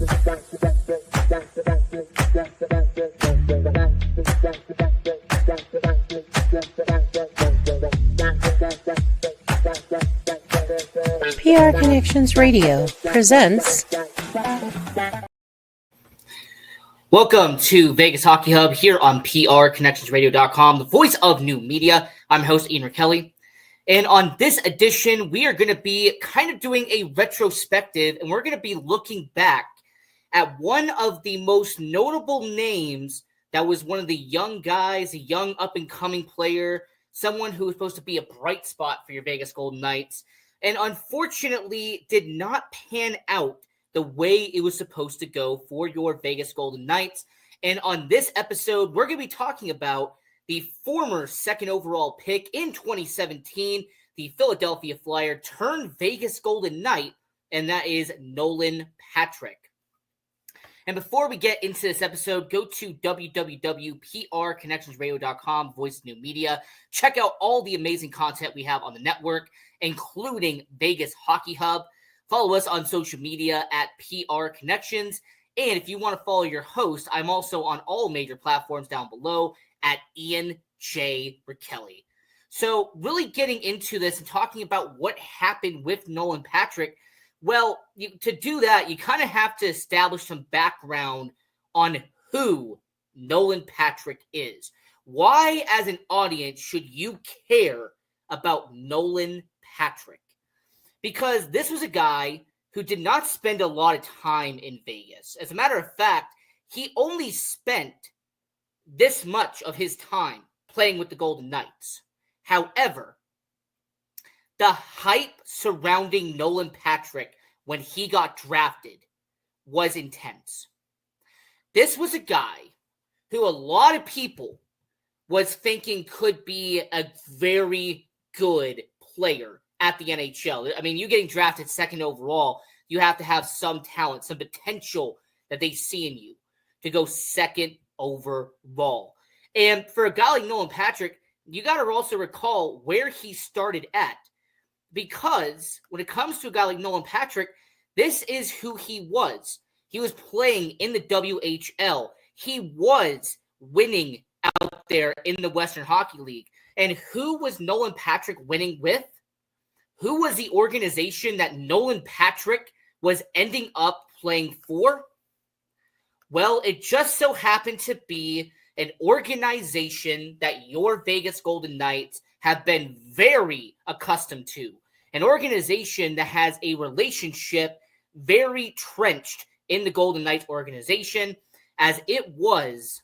PR Connections Radio presents. Welcome to Vegas Hockey Hub here on PRConnectionsRadio.com, the voice of new media. I'm host Ian Kelly. And on this edition, we are going to be kind of doing a retrospective, and we're going to be looking back at one of the most notable names that was one of the young guys, a young up-and-coming player, someone who was supposed to be a bright spot for your Vegas Golden Knights, and unfortunately did not pan out the way it was supposed to go for your Vegas Golden Knights. And on this episode, we're going to be talking about the former second overall pick in 2017, the Philadelphia Flyer turned Vegas Golden Knight, and that is Nolan Patrick. And before we get into this episode, go to www.prconnectionsradio.com, voice new media. Check out all the amazing content we have on the network, including Vegas Hockey Hub. Follow us on social media at PR Connections. And if you want to follow your host, I'm also on all major platforms down below at Ian J. Kelly. So really getting into this and talking about what happened with Nolan Patrick, well, to do that, you kind of have to establish some background on who Nolan Patrick is. Why, as an audience, should you care about Nolan Patrick? Because this was a guy who did not spend a lot of time in Vegas. As a matter of fact, he only spent this much of his time playing with the Golden Knights. However, the hype surrounding Nolan Patrick when he got drafted was intense. This was a guy who a lot of people was thinking could be a very good player at the NHL. I mean, you getting drafted second overall, you have to have some talent, some potential that they see in you to go second overall. And for a guy like Nolan Patrick, you got to also recall where he started at. Because when it comes to a guy like Nolan Patrick, this is who he was. He was playing in the WHL. He was winning out there in the Western Hockey League. And who was Nolan Patrick winning with? Who was the organization that Nolan Patrick was ending up playing for? Well, it just so happened to be an organization that your Vegas Golden Knights have been very accustomed to. An organization that has a relationship very trenched in the Golden Knights organization, as it was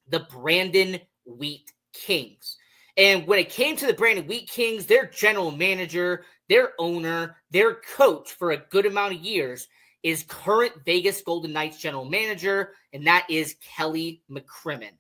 the Brandon Wheat Kings. And when it came to the Brandon Wheat Kings, their general manager, their owner, their coach for a good amount of years is current Vegas Golden Knights general manager, and that is Kelly McCrimmon.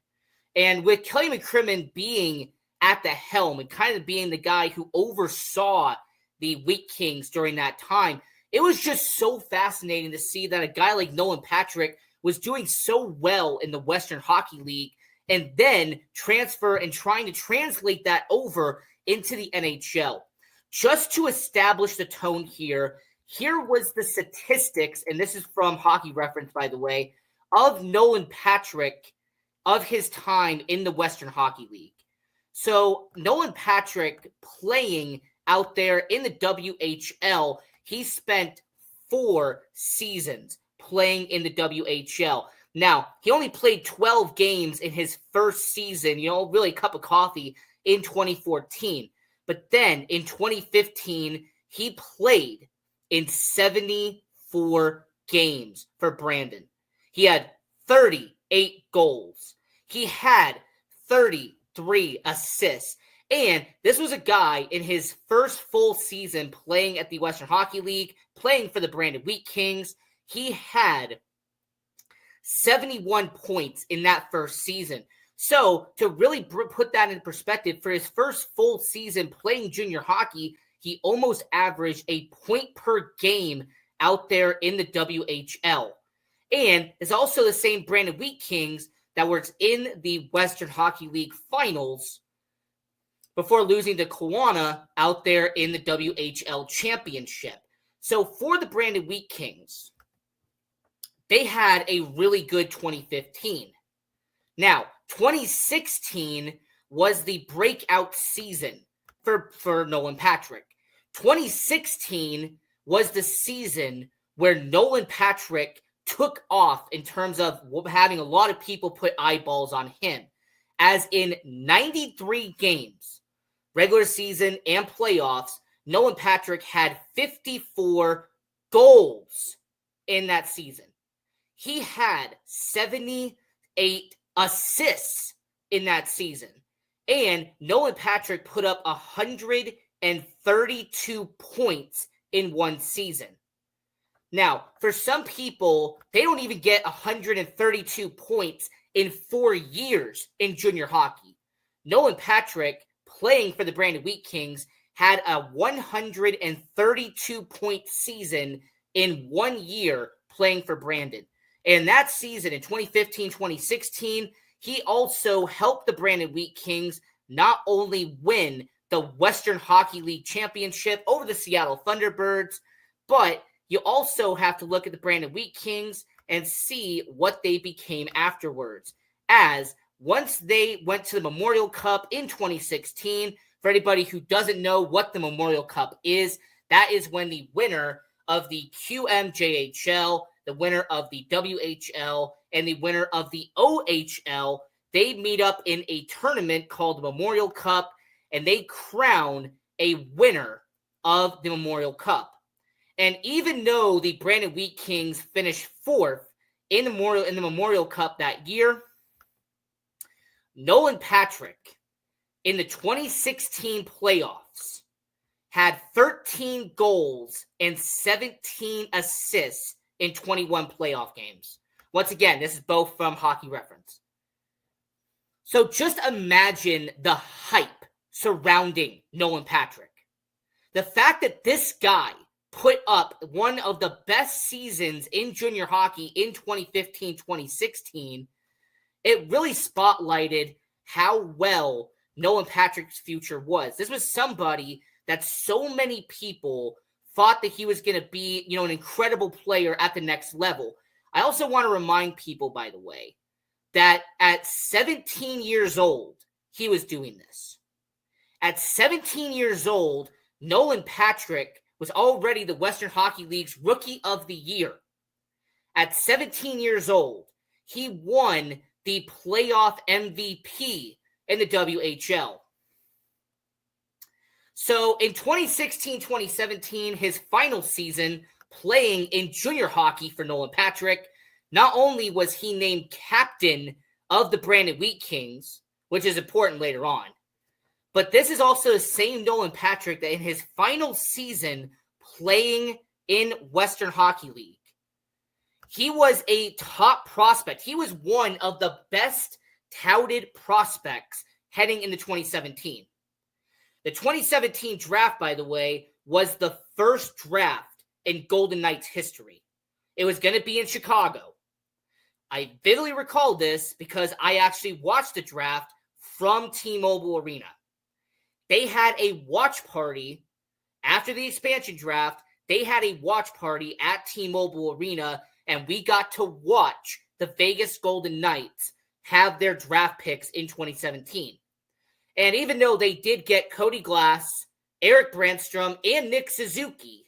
And with Kelly McCrimmon being at the helm and kind of being the guy who oversaw the Wheat Kings during that time, it was just so fascinating to see that a guy like Nolan Patrick was doing so well in the Western Hockey League and then transfer and trying to translate that over into the NHL. Just to establish the tone here was the statistics, and this is from Hockey Reference, by the way, of Nolan Patrick of his time in the Western Hockey League. So Nolan Patrick playing out there in the WHL, he spent 4 seasons playing in the WHL. Now, he only played 12 games in his first season, really a cup of coffee in 2014. But then in 2015, he played in 74 games for Brandon. He had 38 goals. He had 33 assists. And this was a guy in his first full season playing at the Western Hockey League, playing for the Brandon Wheat Kings. He had 71 points in that first season. So to really put that into perspective, for his first full season playing junior hockey, he almost averaged a point per game out there in the WHL. And it's also the same Brandon Wheat Kings that was in the Western Hockey League finals before losing to Kelowna out there in the WHL championship. So for the Brandon Wheat Kings, they had a really good 2015. Now, 2016 was the breakout season for Nolan Patrick. 2016 was the season where Nolan Patrick took off in terms of having a lot of people put eyeballs on him. As in 93 games, regular season and playoffs, Nolan Patrick had 54 goals in that season. He had 78 assists in that season. And Nolan Patrick put up 132 points in one season. Now, for some people, they don't even get 132 points in 4 years in junior hockey. Nolan Patrick, playing for the Brandon Wheat Kings, had a 132-point season in 1 year playing for Brandon. And that season in 2015-2016, he also helped the Brandon Wheat Kings not only win the Western Hockey League Championship over the Seattle Thunderbirds, but you also have to look at the Brandon Wheat Kings and see what they became afterwards. As once they went to the Memorial Cup in 2016, for anybody who doesn't know what the Memorial Cup is, that is when the winner of the QMJHL, the winner of the WHL, and the winner of the OHL, they meet up in a tournament called the Memorial Cup, and they crown a winner of the Memorial Cup. And even though the Brandon Wheat Kings finished fourth in the Memorial Cup that year, Nolan Patrick in the 2016 playoffs had 13 goals and 17 assists in 21 playoff games. Once again, this is both from Hockey Reference. So just imagine the hype surrounding Nolan Patrick. The fact that this guy put up one of the best seasons in junior hockey in 2015-2016, it really spotlighted how well Nolan Patrick's future was. This was somebody that so many people thought that he was going to be, an incredible player at the next level. I also want to remind people, by the way, that at 17 years old, he was doing this. At 17 years old, Nolan Patrick was already the Western Hockey League's Rookie of the Year. At 17 years old, he won the playoff MVP in the WHL. So in 2016-2017, his final season playing in junior hockey for Nolan Patrick, not only was he named captain of the Brandon Wheat Kings, which is important later on, but this is also the same Nolan Patrick that in his final season playing in Western Hockey League, he was a top prospect. He was one of the best touted prospects heading into 2017. The 2017 draft, by the way, was the first draft in Golden Knights history. It was going to be in Chicago. I vividly recall this because I actually watched the draft from T-Mobile Arena. They had a watch party after the expansion draft. They had a watch party at T-Mobile Arena, and we got to watch the Vegas Golden Knights have their draft picks in 2017. And even though they did get Cody Glass, Eric Brandstrom, and Nick Suzuki,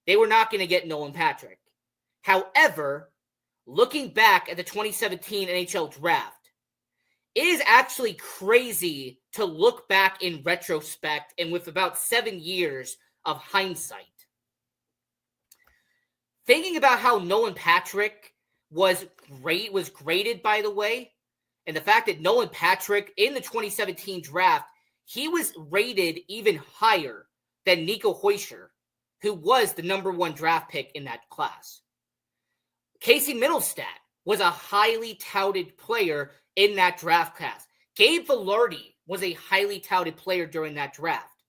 they were not going to get Nolan Patrick. However, looking back at the 2017 NHL draft, it is actually crazy to look back in retrospect and with about 7 years of hindsight. Thinking about how Nolan Patrick was graded, by the way, and the fact that Nolan Patrick in the 2017 draft, he was rated even higher than Nico Hoischer, who was the number one draft pick in that class. Casey Middlestat was a highly touted player in that draft class. Gabe Velarde was a highly touted player during that draft.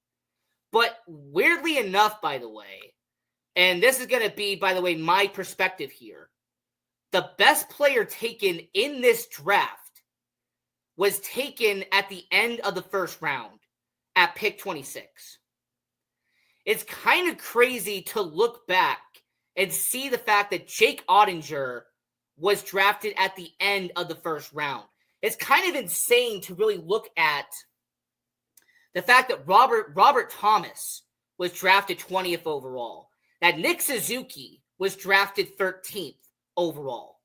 But weirdly enough, by the way, and this is going to be, by the way, my perspective here, the best player taken in this draft was taken at the end of the first round at pick 26. It's kind of crazy to look back and see the fact that Jake Ottinger was drafted at the end of the first round. It's kind of insane to really look at the fact that Robert Thomas was drafted 20th overall, that Nick Suzuki was drafted 13th overall.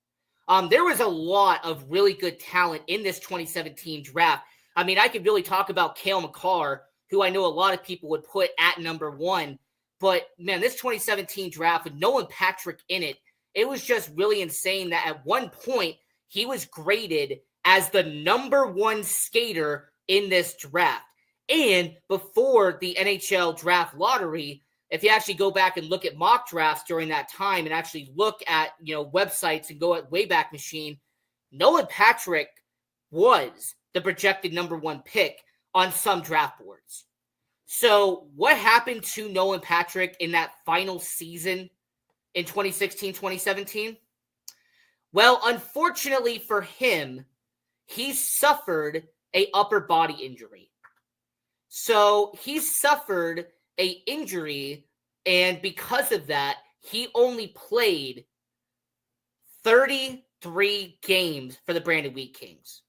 There was a lot of really good talent in this 2017 draft. I mean, I could really talk about Cale Makar, who I know a lot of people would put at number 1. But, man, this 2017 draft with Nolan Patrick in it, it was just really insane that at one point he was graded as the number 1 skater in this draft. And before the NHL draft lottery, if you actually go back and look at mock drafts during that time and actually look at, websites and go at Wayback Machine, Nolan Patrick was the projected number 1 pick on some draft boards. So what happened to Nolan Patrick in that final season in 2016-2017? Well, unfortunately for him, he suffered an upper body injury. So he suffered an injury, and because of that, he only played 33 games for the Brandon Wheat Kings.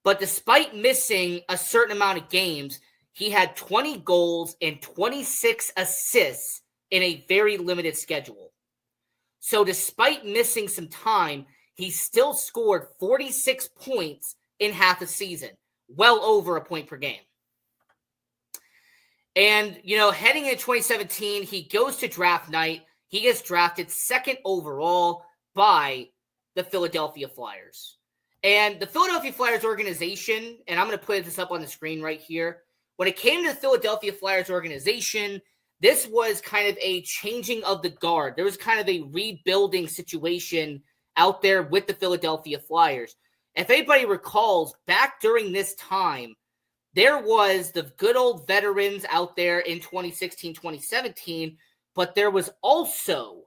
But despite missing a certain amount of games, he had 20 goals and 26 assists in a very limited schedule. So despite missing some time, he still scored 46 points in half a season, well over a point per game. And, heading into 2017, he goes to draft night. He gets drafted 2nd overall by the Philadelphia Flyers. And the Philadelphia Flyers organization, and I'm going to put this up on the screen right here, when it came to the Philadelphia Flyers organization, this was kind of a changing of the guard. There was kind of a rebuilding situation out there with the Philadelphia Flyers. If anybody recalls, back during this time, there was the good old veterans out there in 2016, 2017, but there was also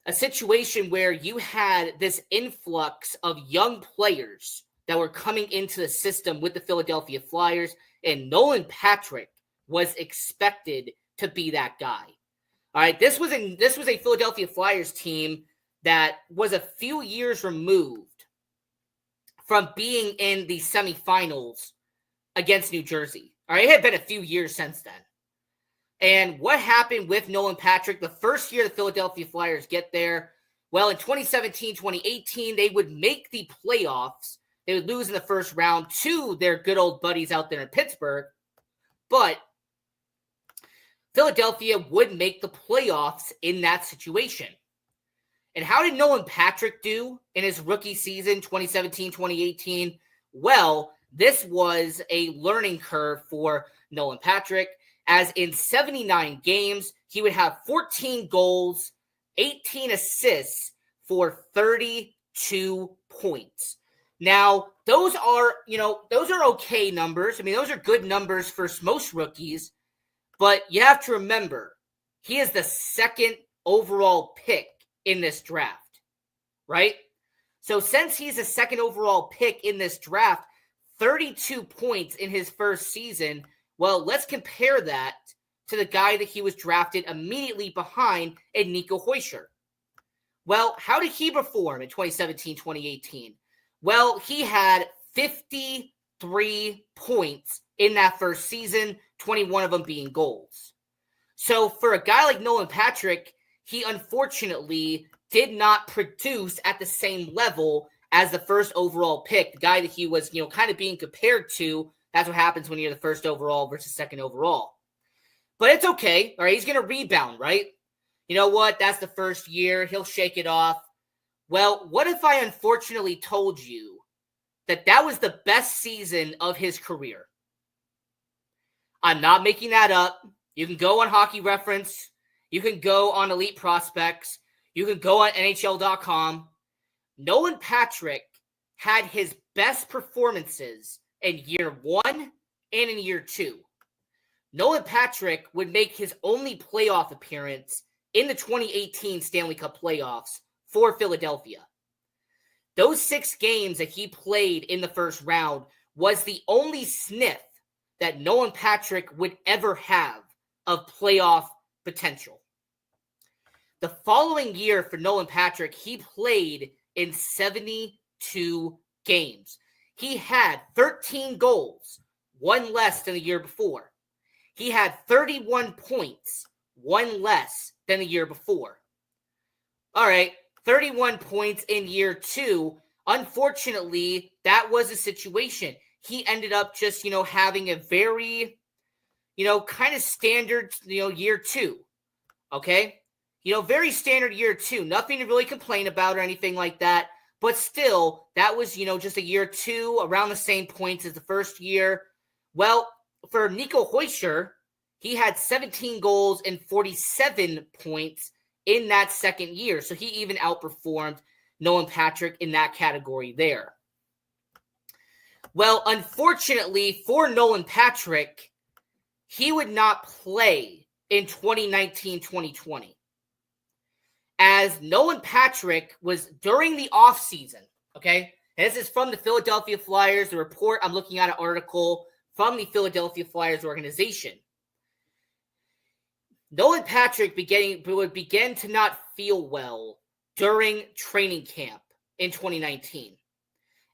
a situation where you had this influx of young players that were coming into the system with the Philadelphia Flyers, and Nolan Patrick was expected to be that guy. All right, this was a Philadelphia Flyers team that was a few years removed from being in the semifinals against New Jersey. All right, it had been a few years since then. And what happened with Nolan Patrick the first year the Philadelphia Flyers get there? Well, in 2017, 2018, they would make the playoffs. They would lose in the first round to their good old buddies out there in Pittsburgh. But Philadelphia would make the playoffs in that situation. And how did Nolan Patrick do in his rookie season, 2017, 2018? Well, this was a learning curve for Nolan Patrick, as in 79 games, he would have 14 goals, 18 assists for 32 points. Now, those are okay numbers. I mean, those are good numbers for most rookies, but you have to remember, he is the 2nd overall pick in this draft, right? So since he's a 2nd overall pick in this draft, 32 points in his first season, well, let's compare that to the guy that he was drafted immediately behind in Nico Hischier. Well, how did he perform in 2017, 2018? Well, he had 53 points in that first season, 21 of them being goals. So for a guy like Nolan Patrick, he unfortunately did not produce at the same level as the 1st overall pick, the guy that he was, kind of being compared to. That's what happens when you're the 1st overall versus 2nd overall. But it's okay. All right, he's going to rebound, right? You know what? That's the first year. He'll shake it off. Well, what if I unfortunately told you that that was the best season of his career? I'm not making that up. You can go on Hockey Reference. You can go on Elite Prospects. You can go on NHL.com. Nolan Patrick had his best performances in year 1 and in year 2. Nolan Patrick would make his only playoff appearance in the 2018 Stanley Cup playoffs for Philadelphia. Those 6 games that he played in the first round was the only sniff that Nolan Patrick would ever have of playoff potential. The following year for Nolan Patrick, he played in 72 games. He had 13 goals, one less than the year before. He had 31 points, one less than the year before. All right, 31 points in year 2. Unfortunately, that was a situation. He ended up just, having a very, kind of standard, year 2. Okay? Very standard year 2. Nothing to really complain about or anything like that. But still, that was, just a year 2, around the same points as the first year. Well, for Nico Hoischer, he had 17 goals and 47 points in that second year. So he even outperformed Nolan Patrick in that category there. Well, unfortunately for Nolan Patrick, he would not play in 2019-2020. As Nolan Patrick was during the offseason, okay? And this is from the Philadelphia Flyers, the report. I'm looking at an article from the Philadelphia Flyers organization. Nolan Patrick would begin to not feel well during training camp in 2019.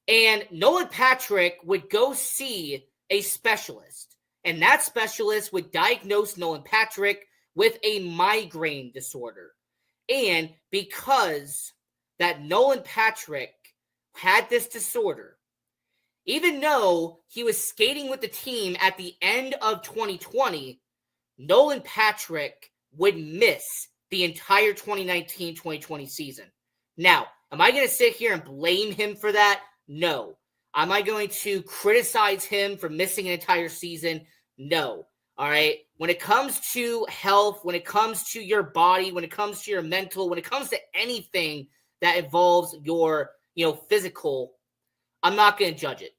And Nolan Patrick would go see a specialist. And that specialist would diagnose Nolan Patrick with a migraine disorder. And because that Nolan Patrick had this disorder, even though he was skating with the team at the end of 2020, Nolan Patrick would miss the entire 2019-2020 season. Now, am I going to sit here and blame him for that? No. Am I going to criticize him for missing an entire season? No. All right? When it comes to health, when it comes to your body, when it comes to your mental, when it comes to anything that involves your, physical, I'm not going to judge it.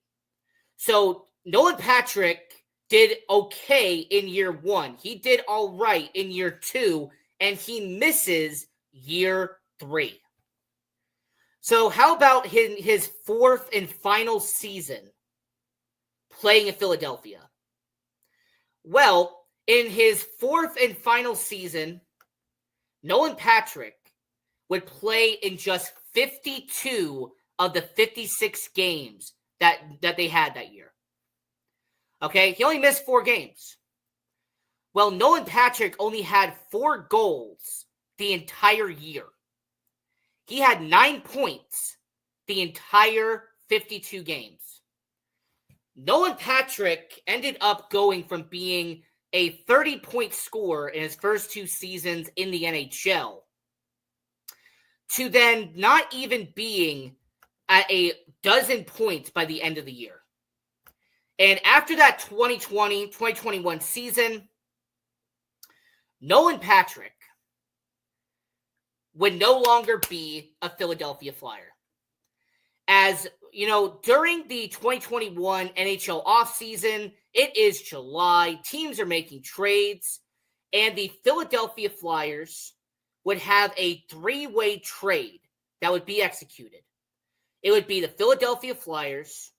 So Nolan Patrick did okay in year 1. He did all right in year 2, and he misses year 3. So how about his 4th and final season playing in Philadelphia? Well, in his 4th and final season, Nolan Patrick would play in just 52 of the 56 games that they had that year. Okay, he only missed 4 games. Well, Nolan Patrick only had 4 goals the entire year. He had 9 points the entire 52 games. Nolan Patrick ended up going from being a 30-point scorer in his first 2 seasons in the NHL to then not even being at a dozen points by the end of the year. And after that 2020-2021 season, Nolan Patrick would no longer be a Philadelphia Flyer. As, during the 2021 NHL offseason, it is July, teams are making trades, and the Philadelphia Flyers would have a 3-way trade that would be executed. It would be the Philadelphia Flyers,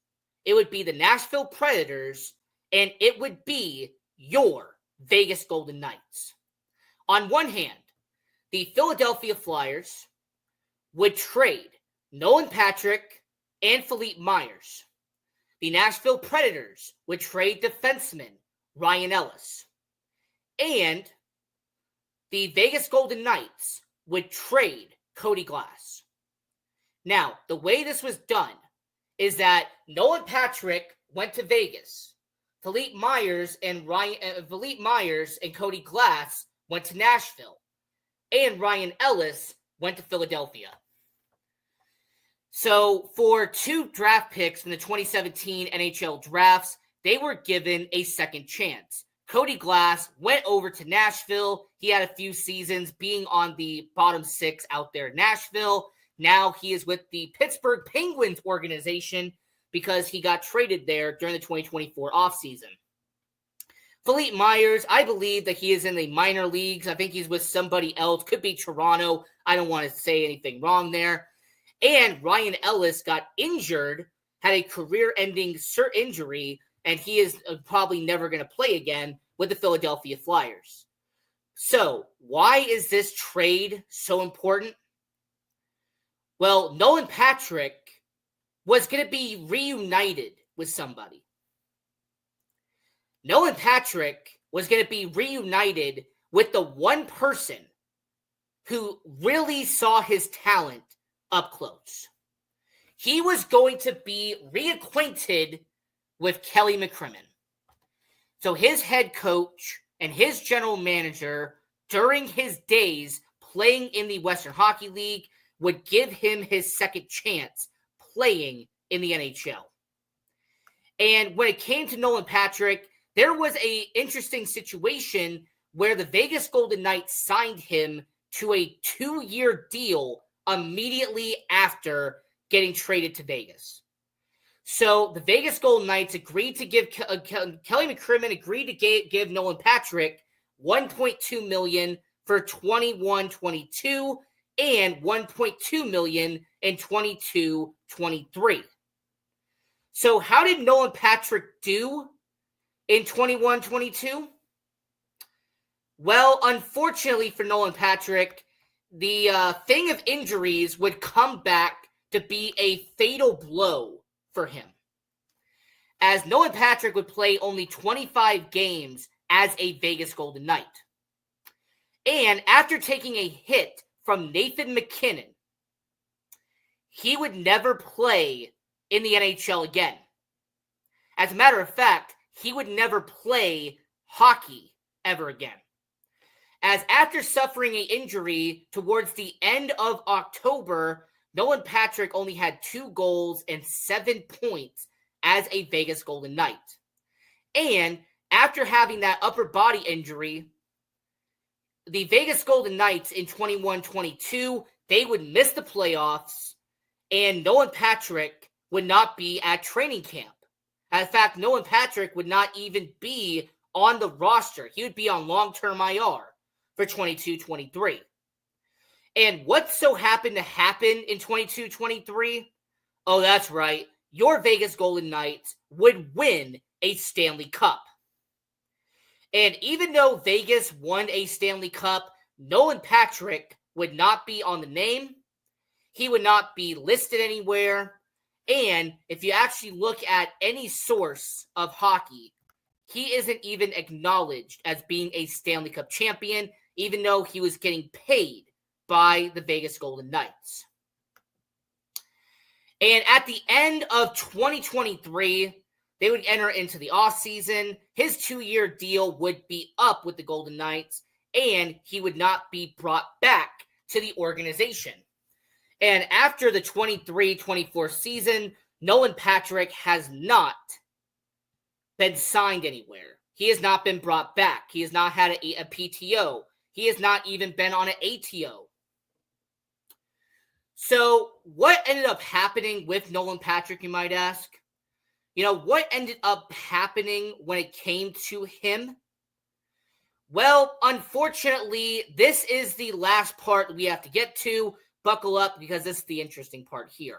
it would be the Nashville Predators, and it would be your Vegas Golden Knights. On one hand, the Philadelphia Flyers would trade Nolan Patrick and Philippe Myers. The Nashville Predators would trade defenseman Ryan Ellis. And the Vegas Golden Knights would trade Cody Glass. Now, the way this was done is that Nolan Patrick went to Vegas. Philippe Myers and Cody Glass went to Nashville. And Ryan Ellis went to Philadelphia. So for 2 draft picks in the 2017 NHL drafts, they were given a second chance. Cody Glass went over to Nashville. He had a few seasons being on the bottom 6 out there in Nashville. Now he is with the Pittsburgh Penguins organization because he got traded there during the 2024 offseason. Philippe Myers, I believe that he is in the minor leagues. I think he's with somebody else. Could be Toronto. I don't want to say anything wrong there. And Ryan Ellis got injured, had a career-ending injury, and he is probably never going to play again with the Philadelphia Flyers. So, why is this trade so important? Well, Nolan Patrick was going to be reunited with somebody. Nolan Patrick was going to be reunited with the one person who really saw his talent up close. He was going to be reacquainted with Kelly McCrimmon. So his head coach and his general manager during his days playing in the Western Hockey League would give him his second chance playing in the NHL. And when it came to Nolan Patrick, there was an interesting situation where the Vegas Golden Knights signed him to a 2-year deal immediately after getting traded to Vegas. So the Vegas Golden Knights agreed to give Kelly McCrimmon agreed to give Nolan Patrick $1.2 million for 21-22 and $1.2 million in 22-23. So how did Nolan Patrick do in 21-22? Well, unfortunately for Nolan Patrick, the thing of injuries would come back to be a fatal blow for him, as Nolan Patrick would play only 25 games as a Vegas Golden Knight. And after taking a hit from Nathan MacKinnon, he would never play in the NHL again. As a matter of fact, he would never play hockey ever again, as after suffering an injury towards the end of October, Nolan Patrick only had 2 goals and 7 points as a Vegas Golden Knight. And after having that upper body injury, the Vegas Golden Knights in 21-22, they would miss the playoffs, and Nolan Patrick would not be at training camp. In fact, Nolan Patrick would not even be on the roster. He would be on long-term IR for 22-23. And what so happened to happen in 22-23? Oh, that's right. Your Vegas Golden Knights would win a Stanley Cup. And even though Vegas won a Stanley Cup, Nolan Patrick would not be on the name. He would not be listed anywhere. And if you actually look at any source of hockey, he isn't even acknowledged as being a Stanley Cup champion, even though he was getting paid by the Vegas Golden Knights. And at the end of 2023, they would enter into the offseason. His 2-year deal would be up with the Golden Knights, and he would not be brought back to the organization. And after the 23-24 season, Nolan Patrick has not been signed anywhere. He has not been brought back. He has not had a PTO. He has not even been on an ATO. So what ended up happening with Nolan Patrick, you might ask? You know, what ended up happening when it came to him? Well, unfortunately, this is the last part we have to get to. Buckle up, because this is the interesting part here.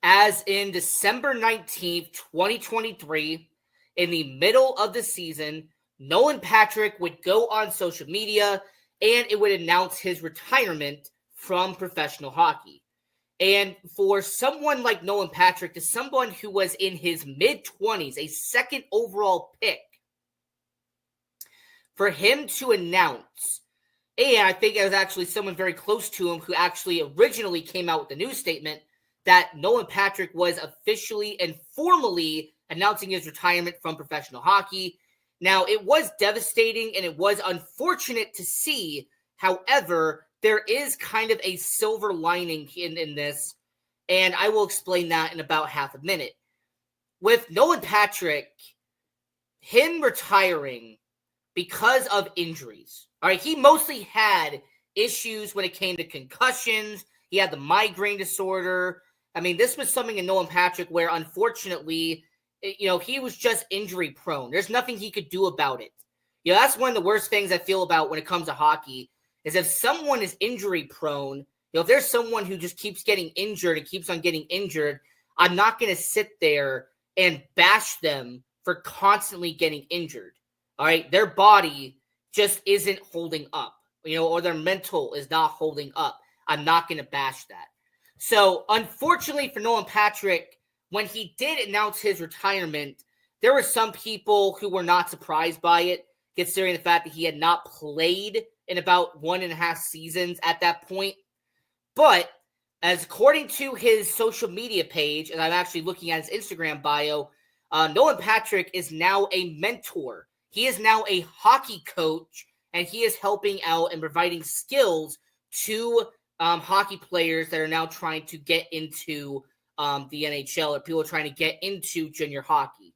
As in December 19th, 2023, in the middle of the season, Nolan Patrick would go on social media and it would announce his retirement from professional hockey. And for someone like Nolan Patrick, to someone who was in his mid-20s, a second overall pick, for him to announce, and I think it was actually someone very close to him who actually originally came out with the news statement that Nolan Patrick was officially and formally announcing his retirement from professional hockey. Now, it was devastating and it was unfortunate to see. However, there is kind of a silver lining in this, and I will explain that in about half a minute. With Nolan Patrick, him retiring because of injuries. All right, he mostly had issues when it came to concussions. He had the migraine disorder. I mean, this was something in Nolan Patrick where, unfortunately, he was just injury prone. There's nothing he could do about it. That's one of the worst things I feel about when it comes to hockey, is if someone is injury prone, if there's someone who just keeps getting injured and keeps on getting injured, I'm not going to sit there and bash them for constantly getting injured. All right. Their body just isn't holding up, or their mental is not holding up. I'm not going to bash that. So, unfortunately for Nolan Patrick, when he did announce his retirement, there were some people who were not surprised by it, considering the fact that he had not played in about 1.5 seasons at that point. But as according to his social media page, and I'm actually looking at his Instagram bio, Nolan Patrick is now a mentor. He is now a hockey coach, and he is helping out and providing skills to hockey players that are now trying to get into the NHL, or people trying to get into junior hockey.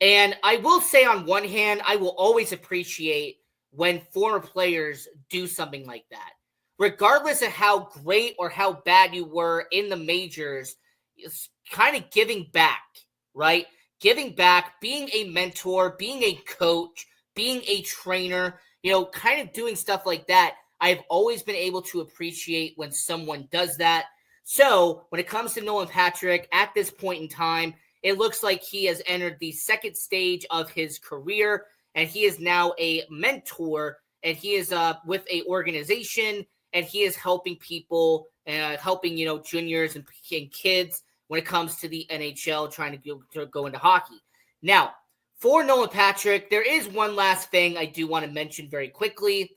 And I will say, on one hand, I will always appreciate when former players do something like that. Regardless of how great or how bad you were in the majors, it's kind of giving back, right? Giving back, being a mentor, being a coach, being a trainer, kind of doing stuff like that. I've always been able to appreciate when someone does that. So when it comes to Nolan Patrick, at this point in time, it looks like he has entered the second stage of his career, and he is now a mentor, and he is with a organization, and he is helping people, helping, juniors and kids when it comes to the NHL, trying to go into hockey. Now, for Nolan Patrick, there is one last thing I do want to mention very quickly,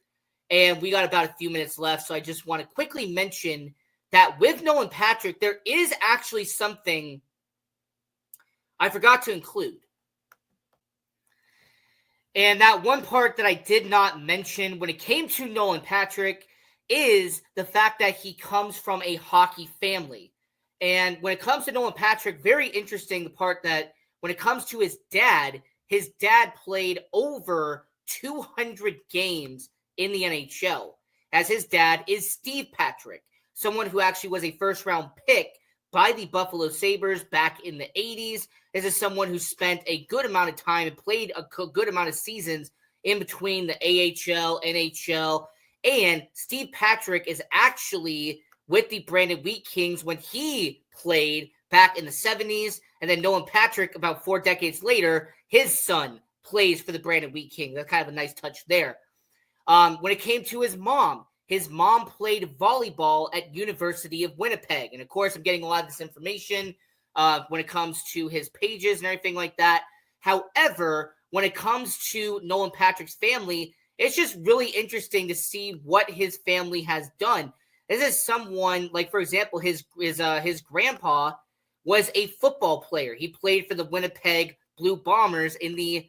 and we got about a few minutes left, so I just want to quickly mention that with Nolan Patrick, there is actually something I forgot to include. And that one part that I did not mention when it came to Nolan Patrick is the fact that he comes from a hockey family. And when it comes to Nolan Patrick, very interesting the part that when it comes to his dad played over 200 games in the NHL, as his dad is Steve Patrick, someone who actually was a first-round pick by the Buffalo Sabres back in the 80s. This is someone who spent a good amount of time and played a good amount of seasons in between the AHL, NHL, and Steve Patrick is actually with the Brandon Wheat Kings when he played back in the 70s. And then Nolan Patrick, about 4 decades later, his son plays for the Brandon Wheat Kings. That's kind of a nice touch there. When it came to his mom played volleyball at University of Winnipeg. And of course, I'm getting a lot of this information when it comes to his pages and everything like that. However, when it comes to Nolan Patrick's family, it's just really interesting to see what his family has done. This is someone, like, for example, his grandpa was a football player. He played for the Winnipeg Blue Bombers in the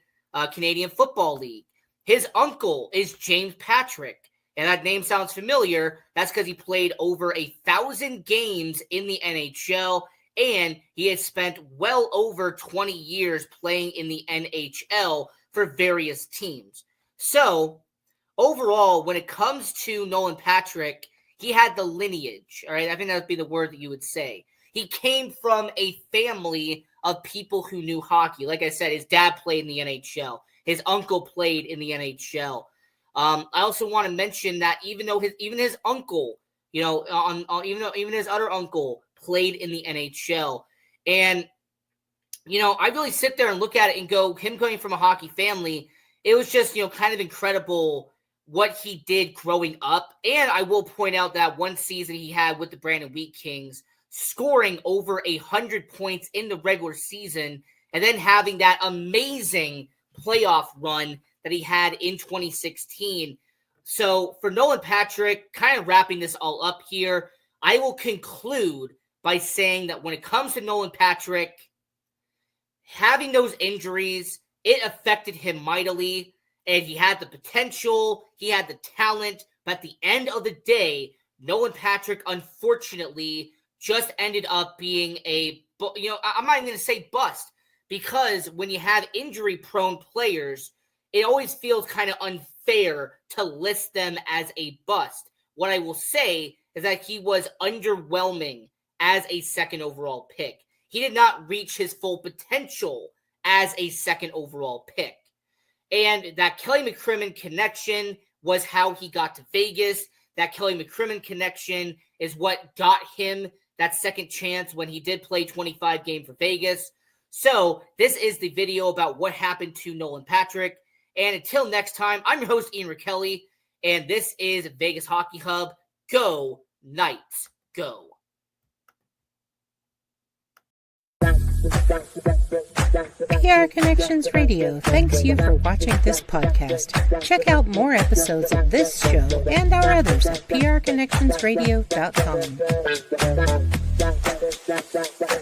Canadian Football League. His uncle is James Patrick. And that name sounds familiar. That's because he played over 1,000 games in the NHL, and he has spent well over 20 years playing in the NHL for various teams. So, overall, when it comes to Nolan Patrick, he had the lineage, all right? I think that would be the word that you would say. He came from a family of people who knew hockey. Like I said, his dad played in the NHL. His uncle played in the NHL. I also want to mention that even his uncle, even his other uncle played in the NHL, and I really sit there and look at it and go, him coming from a hockey family, it was just kind of incredible what he did growing up. And I will point out that one season he had with the Brandon Wheat Kings, scoring over 100 points in the regular season, and then having that amazing playoff run that he had in 2016. So for Nolan Patrick, kind of wrapping this all up here, I will conclude by saying that when it comes to Nolan Patrick, having those injuries, it affected him mightily, and he had the potential, he had the talent, but at the end of the day, Nolan Patrick, unfortunately, just ended up being I'm not even going to say bust, because when you have injury-prone players, it always feels kind of unfair to list them as a bust. What I will say is that he was underwhelming as a second overall pick. He did not reach his full potential as a second overall pick. And that Kelly McCrimmon connection was how he got to Vegas. That Kelly McCrimmon connection is what got him that second chance when he did play 25 games for Vegas. So this is the video about what happened to Nolan Patrick. And until next time, I'm your host, Ian Rakelli, and this is Vegas Hockey Hub. Go Knights, go. PR Connections Radio thanks you for watching this podcast. Check out more episodes of this show and our others at prconnectionsradio.com.